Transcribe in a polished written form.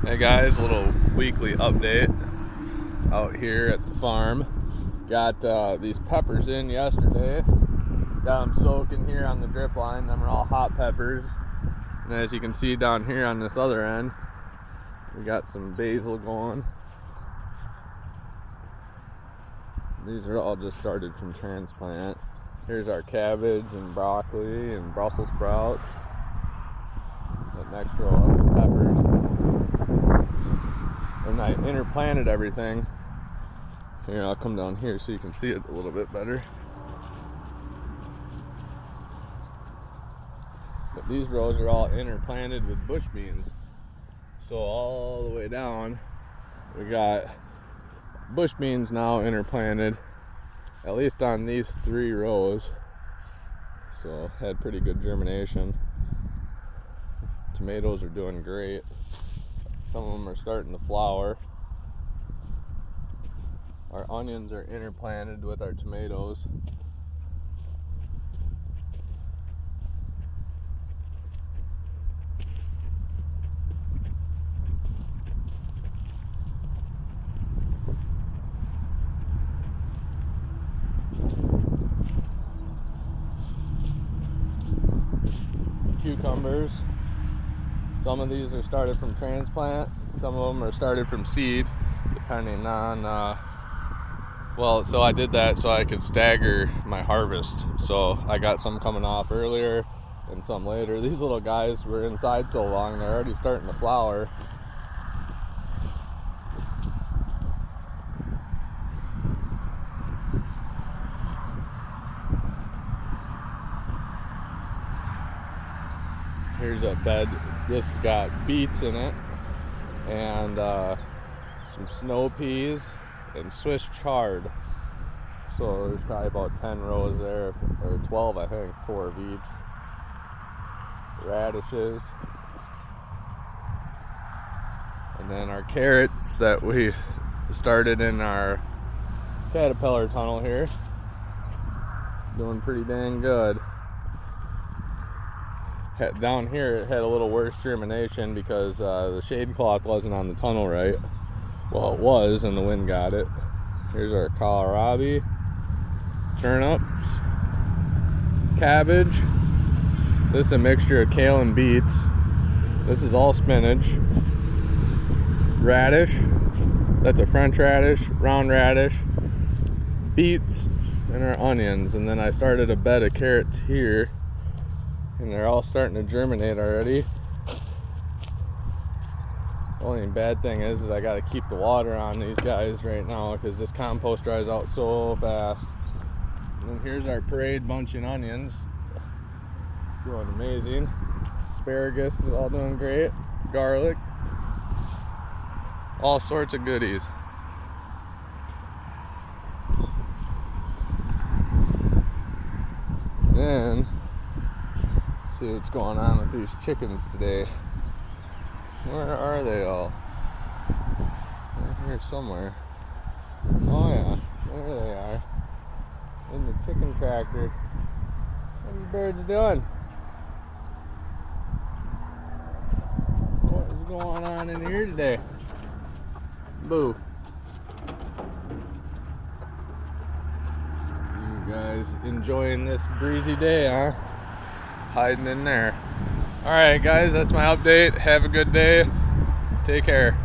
Hey guys, a little weekly update out here at the farm. Got these peppers in yesterday. Got them soaking here on the drip line. Them are all hot peppers. And as you can see down here on this other end, we got some basil going. These are all just started from transplant. Here's our cabbage and broccoli and Brussels sprouts. That next row up is peppers. And I interplanted everything. Here, I'll come down here so you can see it a little bit better. But these rows are all interplanted with bush beans. So all the way down, we got bush beans now interplanted, at least on these 3 rows. So had pretty good germination. Tomatoes are doing great. Some of them are starting to flower. Our onions are interplanted with our tomatoes. Cucumbers. Some of these are started from transplant, some of them are started from seed, depending on, so I did that so I could stagger my harvest. So I got some coming off earlier and some later. These little guys were inside so long, they're already starting to flower. Here's a bed. This has got beets in it and some snow peas and Swiss chard. So there's probably about 10 rows there, or 12 I think, 4 of each. Radishes. And then our carrots that we started in our caterpillar tunnel here. Doing pretty dang good. Down here it had a little worse germination because the shade cloth wasn't on the tunnel right. Well, it was, and the wind got it. Here's our kohlrabi, turnips, cabbage. This is a mixture of kale and beets. This is all spinach. Radish, that's a French radish, round radish, beets, and our onions. And then I started a bed of carrots here, and they're all starting to germinate already. The only bad thing is I gotta keep the water on these guys right now because this compost dries out so fast. And then here's our parade bunching onions. Doing amazing. Asparagus is all doing great. Garlic. All sorts of goodies. Then see what's going on with these chickens today. Where are they all? They're here somewhere. Oh yeah, there they are. In the chicken tractor. What are you birds doing? What is going on in here today? Boo. You guys enjoying this breezy day, huh? Hiding in there. Alright guys, that's my update. Have a good day. Take care.